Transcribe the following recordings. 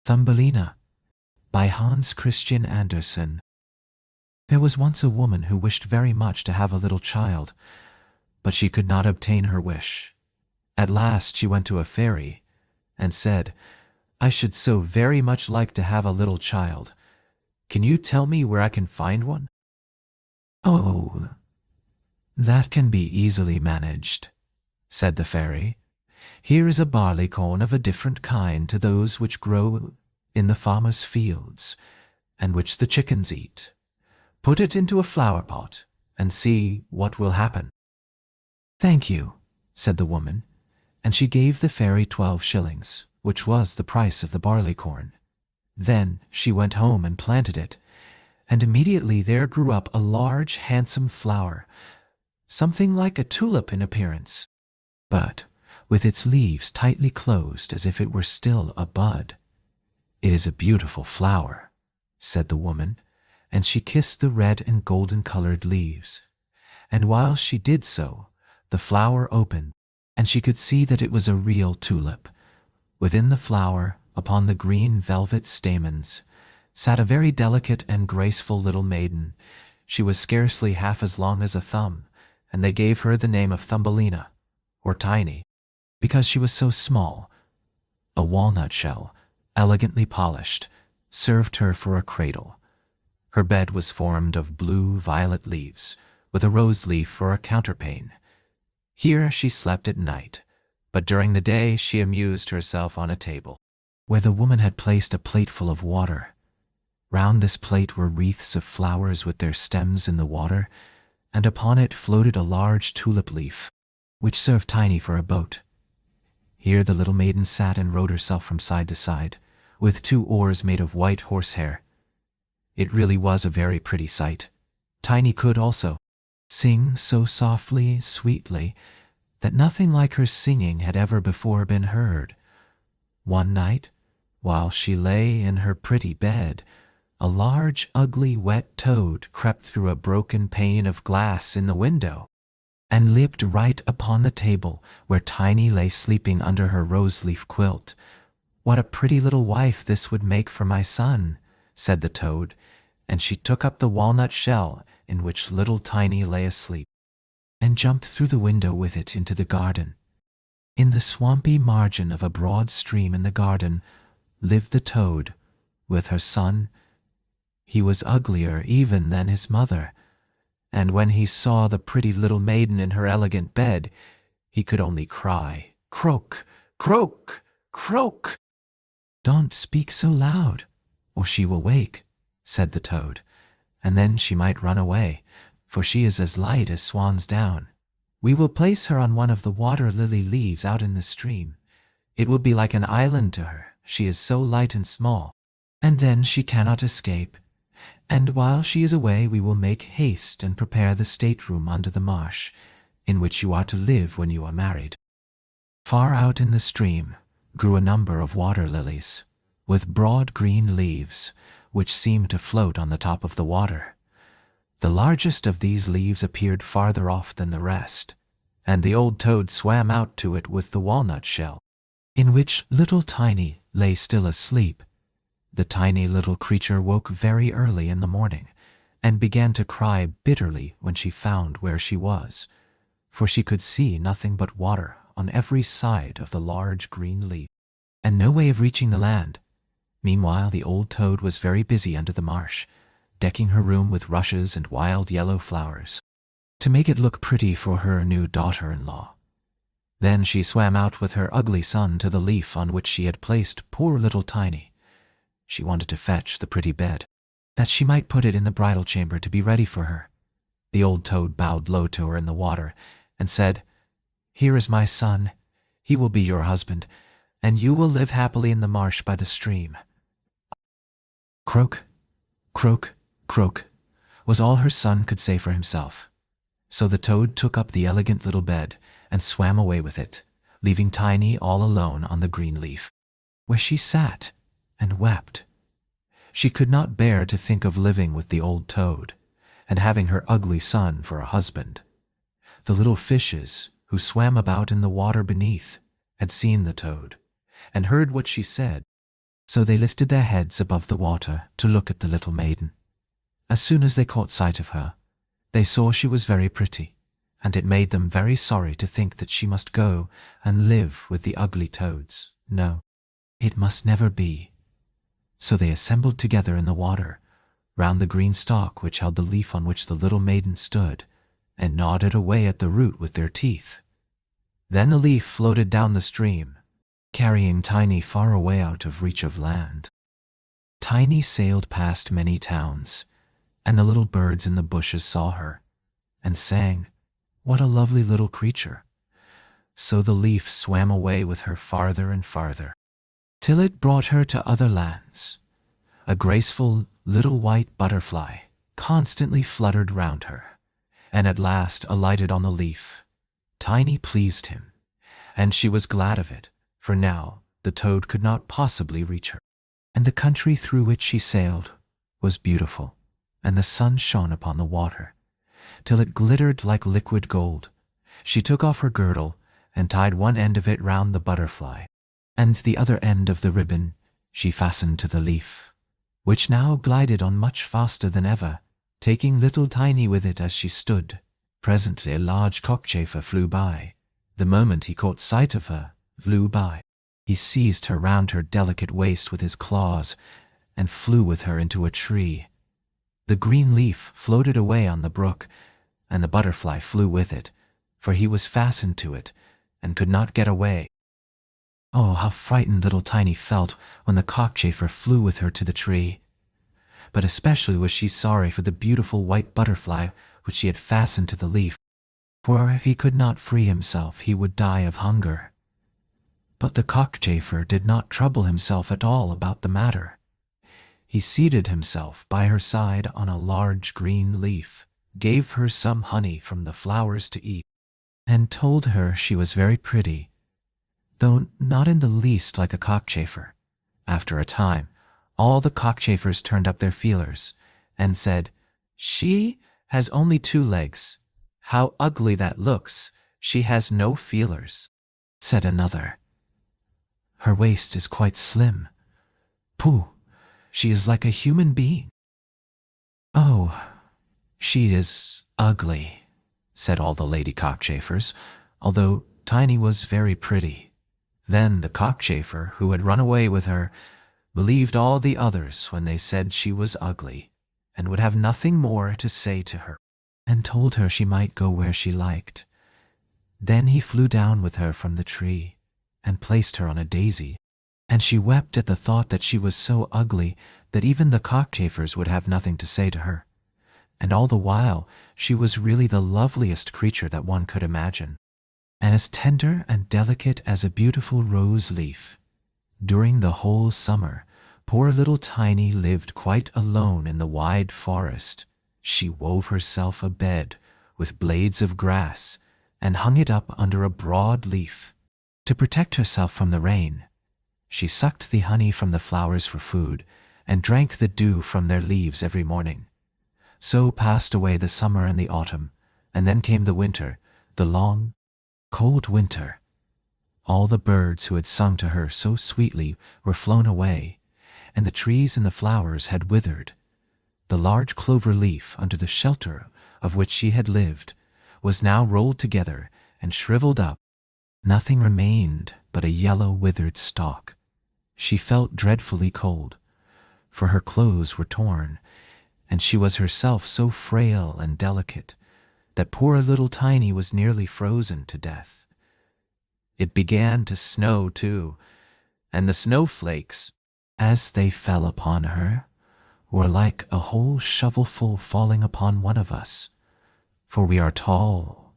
Thumbelina by Hans Christian Andersen. There was once a woman who wished very much to have a little child, but she could not obtain her wish. At last she went to a fairy and said, "I should so very much like to have a little child. Can you tell me where I can find one?" "Oh, that can be easily managed," said the fairy. "Here is a barleycorn of a different kind to those which grow in the farmer's fields, and which the chickens eat. Put it into a flower pot, and see what will happen." "Thank you," said the woman, and she gave the fairy 12 shillings, which was the price of the barleycorn. Then she went home and planted it, and immediately there grew up a large, handsome flower, something like a tulip in appearance, but with its leaves tightly closed as if it were still a bud. "It is a beautiful flower," said the woman, and she kissed the red and golden-colored leaves. And while she did so, the flower opened, and she could see that it was a real tulip. Within the flower, upon the green velvet stamens, sat a very delicate and graceful little maiden. She was scarcely half as long as a thumb, and they gave her the name of Thumbelina, or Tiny, because she was so small. A walnut shell, elegantly polished, served her for a cradle. Her bed was formed of blue-violet leaves, with a rose leaf for a counterpane. Here she slept at night, but during the day she amused herself on a table, where the woman had placed a plateful of water. Round this plate were wreaths of flowers with their stems in the water, and upon it floated a large tulip leaf, which served Tiny for a boat. Here the little maiden sat and rowed herself from side to side, with 2 oars made of white horsehair. It really was a very pretty sight. Tiny could also sing so softly, sweetly, that nothing like her singing had ever before been heard. One night, while she lay in her pretty bed, a large, ugly, wet toad crept through a broken pane of glass in the window, and leaped right upon the table where Tiny lay sleeping under her rose-leaf quilt. "What a pretty little wife this would make for my son," said the toad, and she took up the walnut shell in which little Tiny lay asleep, and jumped through the window with it into the garden. In the swampy margin of a broad stream in the garden lived the toad with her son. He was uglier even than his mother, and when he saw the pretty little maiden in her elegant bed, he could only cry, "Croak, croak, croak." "Don't speak so loud, or she will wake," said the toad, "and then she might run away, for she is as light as swan's down. We will place her on one of the water-lily leaves out in the stream. It will be like an island to her, she is so light and small, and then she cannot escape. And while she is away we will make haste and prepare the stateroom under the marsh, in which you are to live when you are married." Far out in the stream grew a number of water-lilies, with broad green leaves, which seemed to float on the top of the water. The largest of these leaves appeared farther off than the rest, and the old toad swam out to it with the walnut shell, in which little Tiny lay still asleep. The tiny little creature woke very early in the morning, and began to cry bitterly when she found where she was, for she could see nothing but water on every side of the large green leaf, and no way of reaching the land. Meanwhile the old toad was very busy under the marsh, decking her room with rushes and wild yellow flowers, to make it look pretty for her new daughter-in-law. Then she swam out with her ugly son to the leaf on which she had placed poor little Tiny. She wanted to fetch the pretty bed, that she might put it in the bridal chamber to be ready for her. The old toad bowed low to her in the water, and said, "Here is my son. He will be your husband, and you will live happily in the marsh by the stream." "Croak, croak, croak," was all her son could say for himself. So the toad took up the elegant little bed and swam away with it, leaving Tiny all alone on the green leaf, where she sat and wept. She could not bear to think of living with the old toad, and having her ugly son for a husband. The little fishes, who swam about in the water beneath, had seen the toad, and heard what she said, So they lifted their heads above the water to look at the little maiden. As soon as they caught sight of her, they saw she was very pretty, and it made them very sorry to think that she must go and live with the ugly toads. No, it must never be. So they assembled together in the water, round the green stalk which held the leaf on which the little maiden stood, and gnawed it away at the root with their teeth. Then the leaf floated down the stream, carrying Tiny far away out of reach of land. Tiny sailed past many towns, and the little birds in the bushes saw her, and sang, "What a lovely little creature!" So the leaf swam away with her farther and farther, till it brought her to other lands. A graceful little white butterfly constantly fluttered round her, and at last alighted on the leaf. Tiny pleased him, and she was glad of it, for now the toad could not possibly reach her. And the country through which she sailed was beautiful, and the sun shone upon the water, till it glittered like liquid gold. She took off her girdle and tied one end of it round the butterfly, and the other end of the ribbon she fastened to the leaf, which now glided on much faster than ever, taking little Tiny with it as she stood. Presently a large cockchafer flew by. The moment he caught sight of her, flew by, he seized her round her delicate waist with his claws, and flew with her into a tree. The green leaf floated away on the brook, and the butterfly flew with it, for he was fastened to it, and could not get away. Oh, how frightened little Tiny felt when the cockchafer flew with her to the tree! But especially was she sorry for the beautiful white butterfly which she had fastened to the leaf, for if he could not free himself he would die of hunger. But the cockchafer did not trouble himself at all about the matter. He seated himself by her side on a large green leaf, gave her some honey from the flowers to eat, and told her she was very pretty, though not in the least like a cockchafer. After a time, all the cockchafers turned up their feelers, and said, "She has only 2 legs. How ugly that looks! She has no feelers." Said another, "Her waist is quite slim. Pooh, she is like a human being." "Oh, she is ugly," said all the lady cockchafers, although Tiny was very pretty. Then the cockchafer, who had run away with her, believed all the others when they said she was ugly, and would have nothing more to say to her, and told her she might go where she liked. Then he flew down with her from the tree, and placed her on a daisy, and she wept at the thought that she was so ugly that even the cockchafers would have nothing to say to her, and all the while she was really the loveliest creature that one could imagine, and as tender and delicate as a beautiful rose leaf. During the whole summer, poor little Tiny lived quite alone in the wide forest. She wove herself a bed with blades of grass, and hung it up under a broad leaf. To protect herself from the rain, she sucked the honey from the flowers for food, and drank the dew from their leaves every morning. So passed away the summer and the autumn, and then came the winter, the long, cold winter. All the birds who had sung to her so sweetly were flown away, and the trees and the flowers had withered. The large clover leaf under the shelter of which she had lived was now rolled together and shriveled up. Nothing remained but a yellow withered stalk. She felt dreadfully cold, for her clothes were torn, and she was herself so frail and delicate that poor little Tiny was nearly frozen to death. It began to snow too, and the snowflakes, as they fell upon her, were like a whole shovelful falling upon one of us, for we are tall,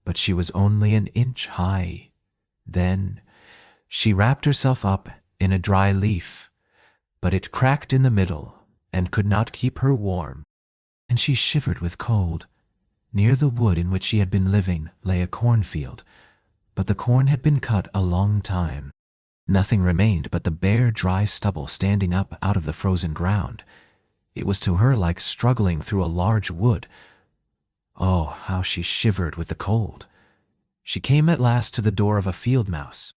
but she was only an inch high. Then she wrapped herself up in a dry leaf, but it cracked in the middle and could not keep her warm, and she shivered with cold. Near the wood in which she had been living lay a cornfield, but the corn had been cut a long time. Nothing remained but the bare, dry stubble standing up out of the frozen ground. It was to her like struggling through a large wood. Oh, how she shivered with the cold! She came at last to the door of a field mouse,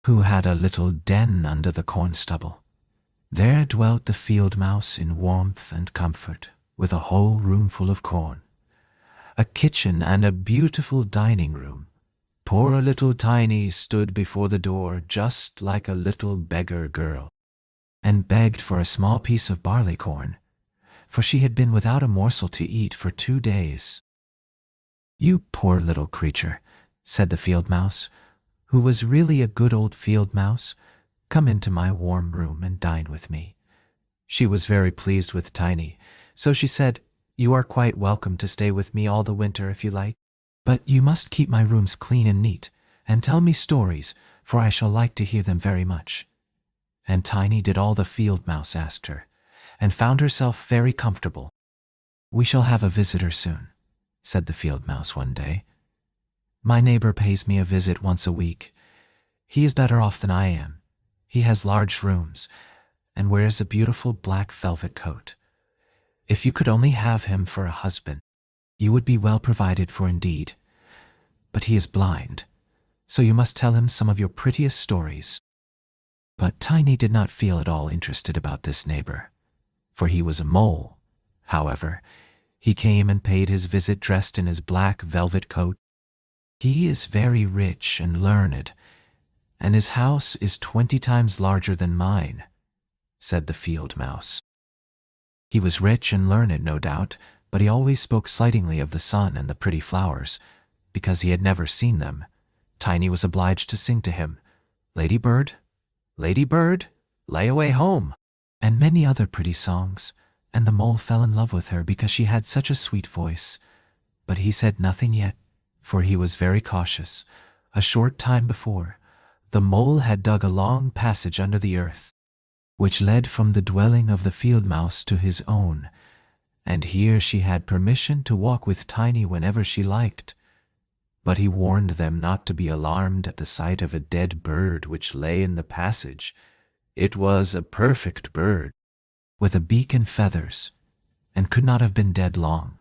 who had a little den under the corn stubble. There dwelt the field mouse in warmth and comfort, with a whole room full of corn, a kitchen and a beautiful dining room. Poor little Tiny stood before the door just like a little beggar girl, and begged for a small piece of barley corn, for she had been without a morsel to eat for 2 days. "You poor little creature," said the field mouse, who was really a good old field mouse, "come into my warm room and dine with me." She was very pleased with Tiny, so she said, "You are quite welcome to stay with me all the winter if you like, but you must keep my rooms clean and neat, and tell me stories, for I shall like to hear them very much." And Tiny did all the field mouse asked her, and found herself very comfortable. "We shall have a visitor soon," said the field mouse one day. "My neighbor pays me a visit once a week. He is better off than I am. He has large rooms, and wears a beautiful black velvet coat. If you could only have him for a husband, you would be well provided for indeed. But he is blind, so you must tell him some of your prettiest stories." But Tiny did not feel at all interested about this neighbor, for he was a mole. However, he came and paid his visit dressed in his black velvet coat. "He is very rich and learned, and his house is 20 times larger than mine," said the field mouse. He was rich and learned, no doubt, but he always spoke slightingly of the sun and the pretty flowers, because he had never seen them. Tiny was obliged to sing to him, "Lady Bird, Lady Bird, lay away home," and many other pretty songs, and the mole fell in love with her because she had such a sweet voice. But he said nothing yet, for he was very cautious. A short time before, the mole had dug a long passage under the earth, which led from the dwelling of the field mouse to his own, and here she had permission to walk with Tiny whenever she liked. But he warned them not to be alarmed at the sight of a dead bird which lay in the passage. It was a perfect bird, with a beak and feathers, and could not have been dead long,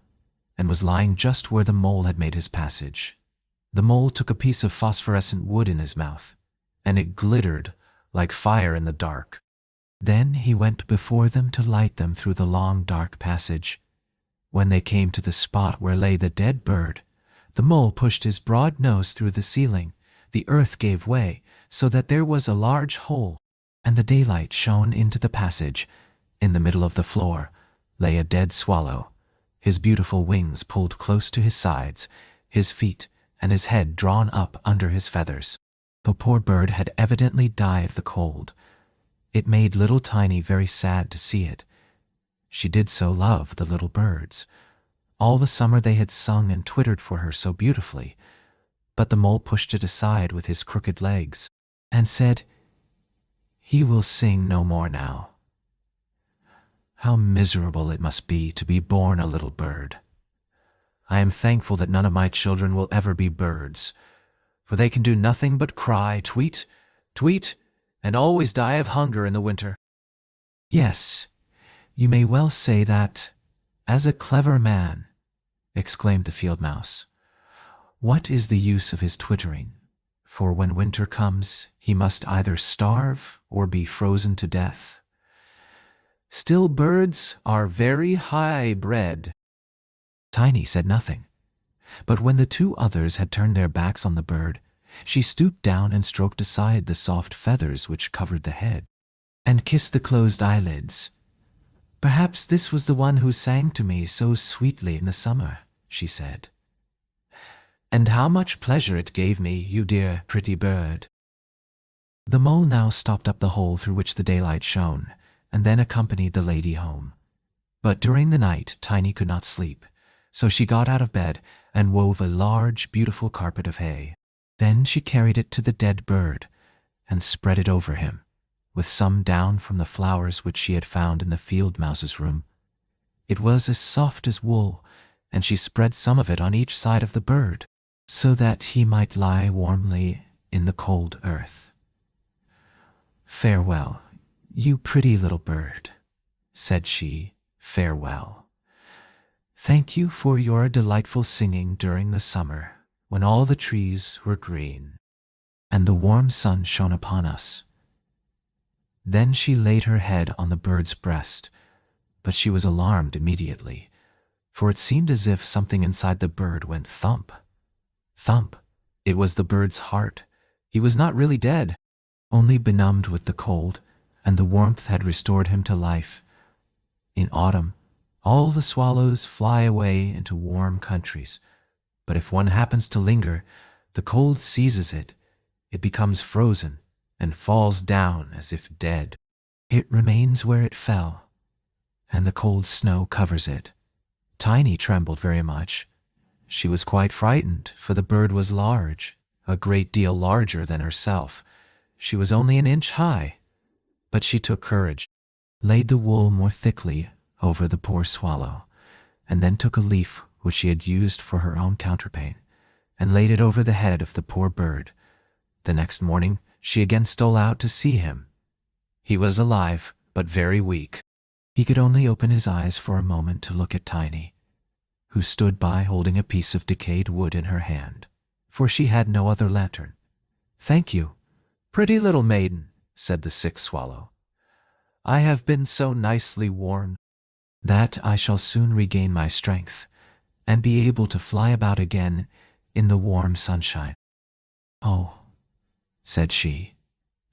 and was lying just where the mole had made his passage. The mole took a piece of phosphorescent wood in his mouth, and it glittered like fire in the dark. Then he went before them to light them through the long dark passage. When they came to the spot where lay the dead bird, the mole pushed his broad nose through the ceiling. The earth gave way, so that there was a large hole, and the daylight shone into the passage. In the middle of the floor lay a dead swallow, his beautiful wings pulled close to his sides, his feet and his head drawn up under his feathers. The poor bird had evidently died of the cold. It made little Tiny very sad to see it. She did so love the little birds. All the summer they had sung and twittered for her so beautifully, but the mole pushed it aside with his crooked legs, and said, "He will sing no more now. How miserable it must be to be born a little bird. I am thankful that none of my children will ever be birds, for they can do nothing but cry, tweet, tweet, and always die of hunger in the winter." "Yes, you may well say that, as a clever man," exclaimed the field mouse. "What is the use of his twittering? For when winter comes, he must either starve or be frozen to death. Still, birds are very high bred." Tiny said nothing, but when the 2 others had turned their backs on the bird, she stooped down and stroked aside the soft feathers which covered the head, and kissed the closed eyelids. "Perhaps this was the one who sang to me so sweetly in the summer," she said. "And how much pleasure it gave me, you dear pretty bird." The mole now stopped up the hole through which the daylight shone, and then accompanied the lady home. But during the night Tiny could not sleep, so she got out of bed and wove a large, beautiful carpet of hay. Then she carried it to the dead bird and spread it over him, with some down from the flowers which she had found in the field mouse's room. It was as soft as wool, and she spread some of it on each side of the bird, so that he might lie warmly in the cold earth. "Farewell, you pretty little bird," said she, "farewell. Thank you for your delightful singing during the summer, when all the trees were green, and the warm sun shone upon us. Then she laid her head on the bird's breast, but she was alarmed immediately, for it seemed as if something inside the bird went thump, thump. It was the bird's heart. He was not really dead, only benumbed with the cold, and the warmth had restored him to life. In autumn, all the swallows fly away into warm countries, but if one happens to linger, the cold seizes it. It becomes frozen and falls down as if dead. It remains where it fell, and the cold snow covers it. Tiny trembled very much. She was quite frightened, for the bird was large, a great deal larger than herself. She was only an inch high, but she took courage, laid the wool more thickly over the poor swallow, and then took a leaf which she had used for her own counterpane, and laid it over the head of the poor bird. The next morning she again stole out to see him. He was alive, but very weak. He could only open his eyes for a moment to look at Tiny, who stood by holding a piece of decayed wood in her hand, for she had no other lantern. "Thank you, pretty little maiden," said the sick swallow. "I have been so nicely warmed that I shall soon regain my strength and be able to fly about again in the warm sunshine." "Oh," said she,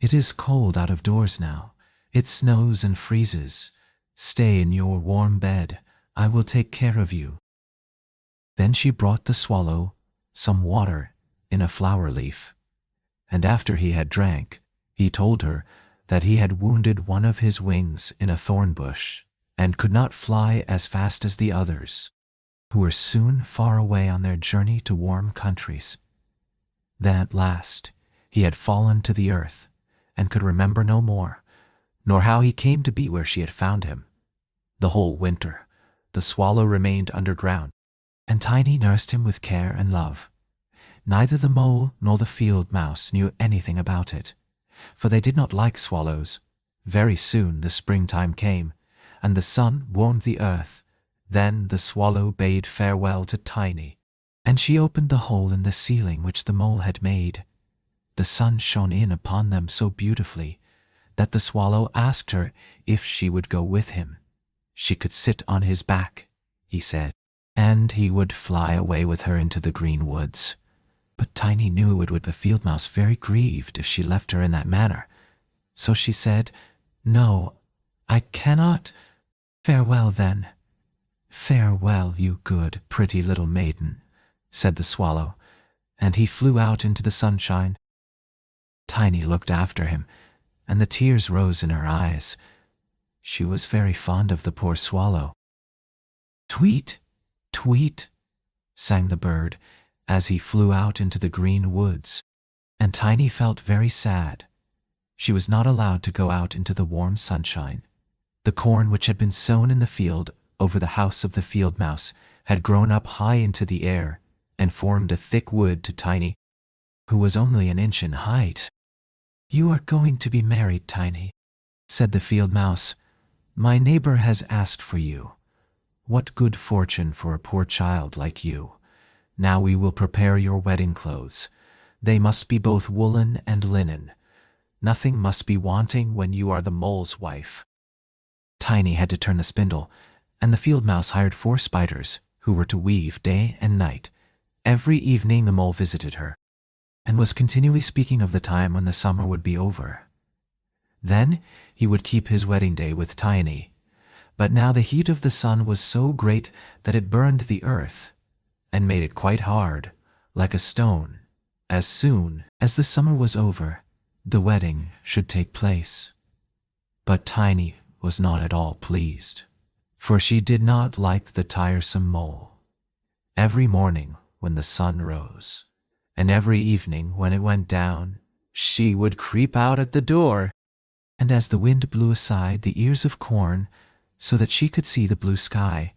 "it is cold out of doors now. It snows and freezes. Stay in your warm bed. I will take care of you." Then she brought the swallow some water in a flower leaf, and after he had drank, he told her that he had wounded one of his wings in a thorn bush, and could not fly as fast as the others, who were soon far away on their journey to warm countries. Then at last he had fallen to the earth, and could remember no more, nor how he came to be where she had found him. The whole winter the swallow remained underground, and Tiny nursed him with care and love. Neither the mole nor the field mouse knew anything about it, for they did not like swallows. Very soon the springtime came, and the sun warmed the earth. Then the swallow bade farewell to Tiny, and she opened the hole in the ceiling which the mole had made. The sun shone in upon them so beautifully that the swallow asked her if she would go with him. She could sit on his back, he said, and he would fly away with her into the green woods. But Tiny knew it would the field mouse very grieved if she left her in that manner. So she said, "No, I cannot." "Farewell, then." "Farewell, you good, pretty little maiden," said the swallow, and he flew out into the sunshine. Tiny looked after him, and the tears rose in her eyes. She was very fond of the poor swallow. "Tweet, tweet," sang the bird as he flew out into the green woods, and Tiny felt very sad. She was not allowed to go out into the warm sunshine. The corn which had been sown in the field over the house of the field mouse had grown up high into the air and formed a thick wood to Tiny, who was only an inch in height. "You are going to be married, Tiny," said the field mouse. "My neighbor has asked for you. What good fortune for a poor child like you. Now we will prepare your wedding clothes. They must be both woolen and linen. Nothing must be wanting when you are the mole's wife." Tiny had to turn the spindle, and the field mouse hired 4 spiders who were to weave day and night. Every evening the mole visited her, and was continually speaking of the time when the summer would be over. Then he would keep his wedding day with Tiny. But now the heat of the sun was so great that it burned the earth, and made it quite hard, like a stone. As soon as the summer was over, the wedding should take place. But Tiny was not at all pleased, for she did not like the tiresome mole. Every morning when the sun rose, and every evening when it went down, she would creep out at the door, and as the wind blew aside the ears of corn so that she could see the blue sky,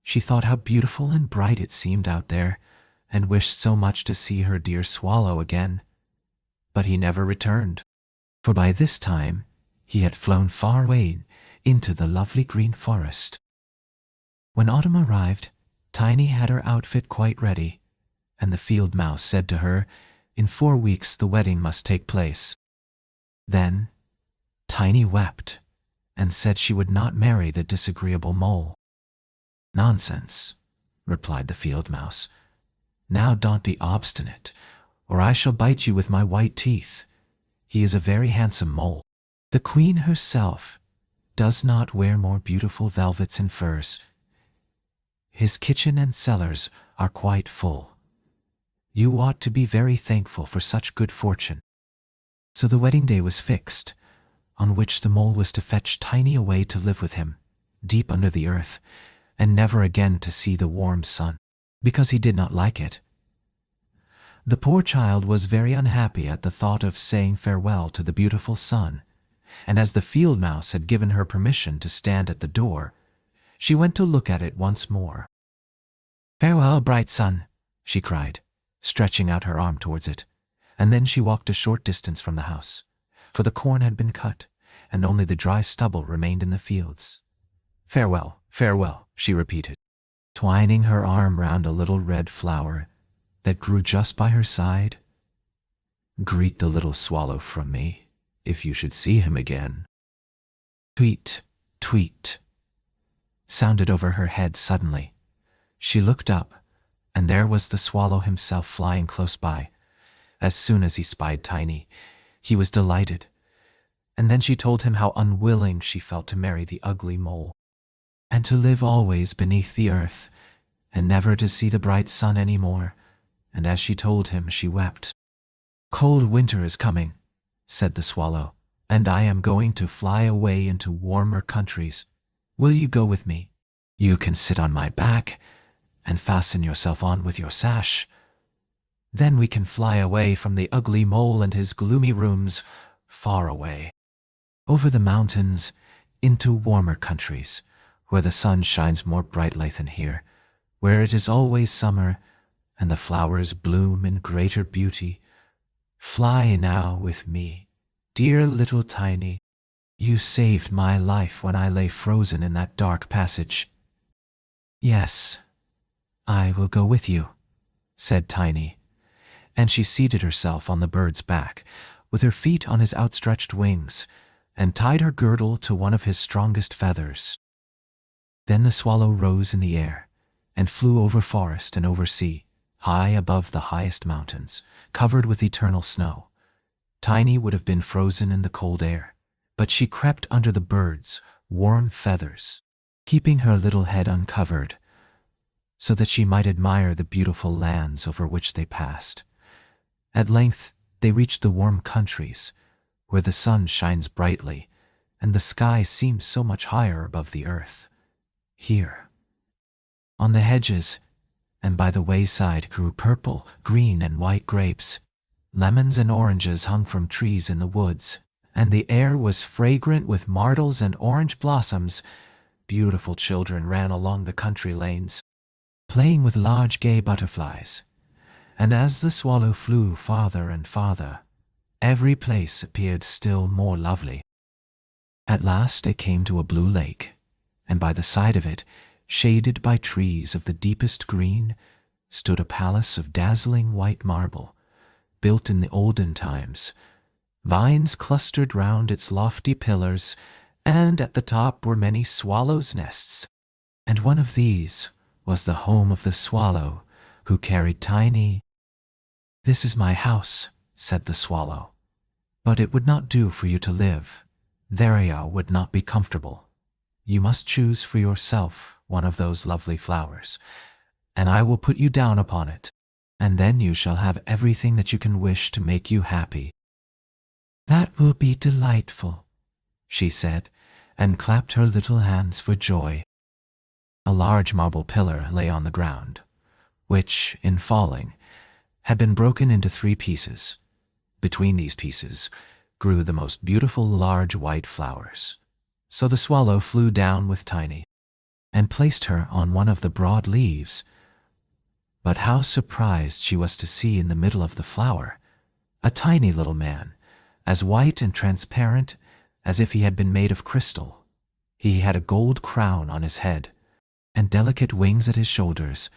she thought how beautiful and bright it seemed out there, and wished so much to see her dear swallow again. But he never returned, for by this time he had flown far away into the lovely green forest. When autumn arrived, Tiny had her outfit quite ready, and the field mouse said to her, "In 4 weeks the wedding must take place." Then Tiny wept and said she would not marry the disagreeable mole. "Nonsense," replied the field mouse. "Now don't be obstinate, or I shall bite you with my white teeth. He is a very handsome mole. The queen herself does not wear more beautiful velvets and furs. His kitchen and cellars are quite full. You ought to be very thankful for such good fortune." So the wedding day was fixed, on which the mole was to fetch Tiny away to live with him, deep under the earth, and never again to see the warm sun, because he did not like it. The poor child was very unhappy at the thought of saying farewell to the beautiful sun, and as the field mouse had given her permission to stand at the door, she went to look at it once more. "Farewell, bright sun," she cried, stretching out her arm towards it, and then she walked a short distance from the house, for the corn had been cut, and only the dry stubble remained in the fields. "Farewell, farewell," she repeated, twining her arm round a little red flower that grew just by her side. "Greet the little swallow from me, if you should see him again." Tweet, tweet, sounded over her head suddenly. She looked up, and there was the swallow himself flying close by. As soon as he spied Tiny, he was delighted, and then she told him how unwilling she felt to marry the ugly mole, and to live always beneath the earth, and never to see the bright sun any more, and as she told him she wept. "Cold winter is coming," said the swallow, "and I am going to fly away into warmer countries. Will you go with me? You can sit on my back and fasten yourself on with your sash. Then we can fly away from the ugly mole and his gloomy rooms, far away, over the mountains, into warmer countries, where the sun shines more brightly than here, where it is always summer, and the flowers bloom in greater beauty. Fly now with me, dear little Tiny. You saved my life when I lay frozen in that dark passage." "Yes, I will go with you," said Tiny, and she seated herself on the bird's back, with her feet on his outstretched wings, and tied her girdle to one of his strongest feathers. Then the swallow rose in the air, and flew over forest and over sea, high above the highest mountains, covered with eternal snow. Tiny would have been frozen in the cold air, but she crept under the bird's warm feathers, keeping her little head uncovered, so that she might admire the beautiful lands over which they passed. At length they reached the warm countries, where the sun shines brightly, and the sky seems so much higher above the earth. Here, on the hedges and by the wayside, grew purple, green, and white grapes. Lemons and oranges hung from trees in the woods, and the air was fragrant with myrtles and orange blossoms. Beautiful children ran along the country lanes, playing with large gay butterflies, and as the swallow flew farther and farther, every place appeared still more lovely. At last it came to a blue lake, and by the side of it, shaded by trees of the deepest green, stood a palace of dazzling white marble, built in the olden times. Vines clustered round its lofty pillars, and at the top were many swallows' nests, and one of these was the home of the swallow who carried Tiny. "This is my house," said the swallow, "but it would not do for you to live. There would not be comfortable. You must choose for yourself one of those lovely flowers, and I will put you down upon it, and then you shall have everything that you can wish to make you happy." "That will be delightful," she said, and clapped her little hands for joy. A large marble pillar lay on the ground, which, in falling, had been broken into 3 pieces. Between these pieces grew the most beautiful large white flowers. So the swallow flew down with Tiny, and placed her on one of the broad leaves. But how surprised she was to see in the middle of the flower a tiny little man, as white and transparent as if he had been made of crystal. He had a gold crown on his head, and delicate wings at his shoulders,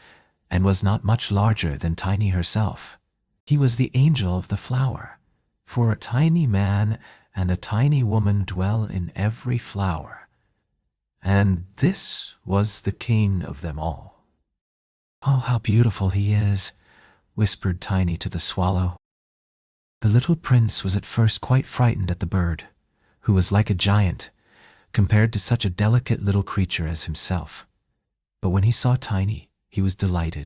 and was not much larger than Tiny herself. He was the angel of the flower, for a tiny man and a tiny woman dwell in every flower, and this was the king of them all. "Oh, how beautiful he is," whispered Tiny to the swallow. The little prince was at first quite frightened at the bird, who was like a giant, compared to such a delicate little creature as himself. But when he saw Tiny, he was delighted,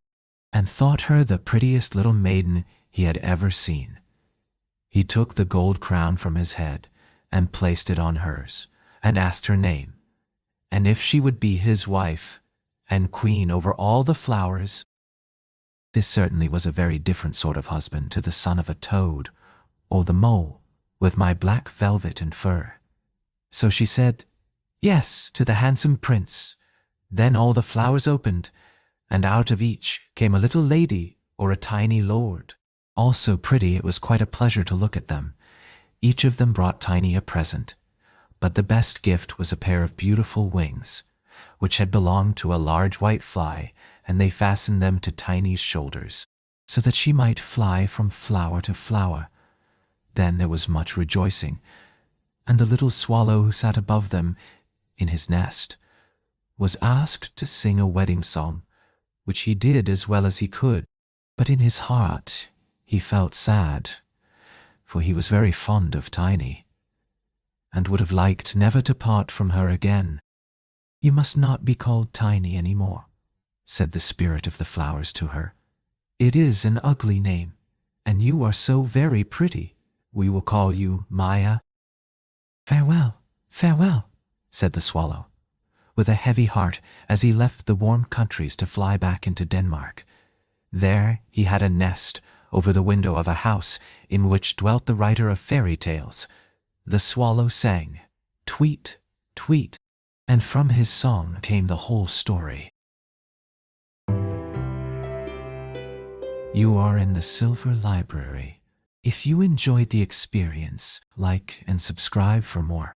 and thought her the prettiest little maiden he had ever seen. He took the gold crown from his head and placed it on hers, and asked her name, and if she would be his wife and queen over all the flowers. This certainly was a very different sort of husband to the son of a toad or the mole with my black velvet and fur. So she said yes to the handsome prince. Then all the flowers opened, and out of each came a little lady or a tiny lord, all so pretty it was quite a pleasure to look at them. Each of them brought Tiny a present, but the best gift was a pair of beautiful wings, which had belonged to a large white fly, and they fastened them to Tiny's shoulders, so that she might fly from flower to flower. Then there was much rejoicing, and the little swallow who sat above them in his nest was asked to sing a wedding song, which he did as well as he could, but in his heart he felt sad, for he was very fond of Tiny, and would have liked never to part from her again. "You must not be called Tiny any more," said the spirit of the flowers to her. "It is an ugly name, and you are so very pretty. We will call you Maya." "Farewell, farewell," said the swallow, with a heavy heart as he left the warm countries to fly back into Denmark. There he had a nest over the window of a house in which dwelt the writer of fairy tales. The swallow sang, "Tweet, tweet," and from his song came the whole story. You are in the Silver Library. If you enjoyed the experience, like and subscribe for more.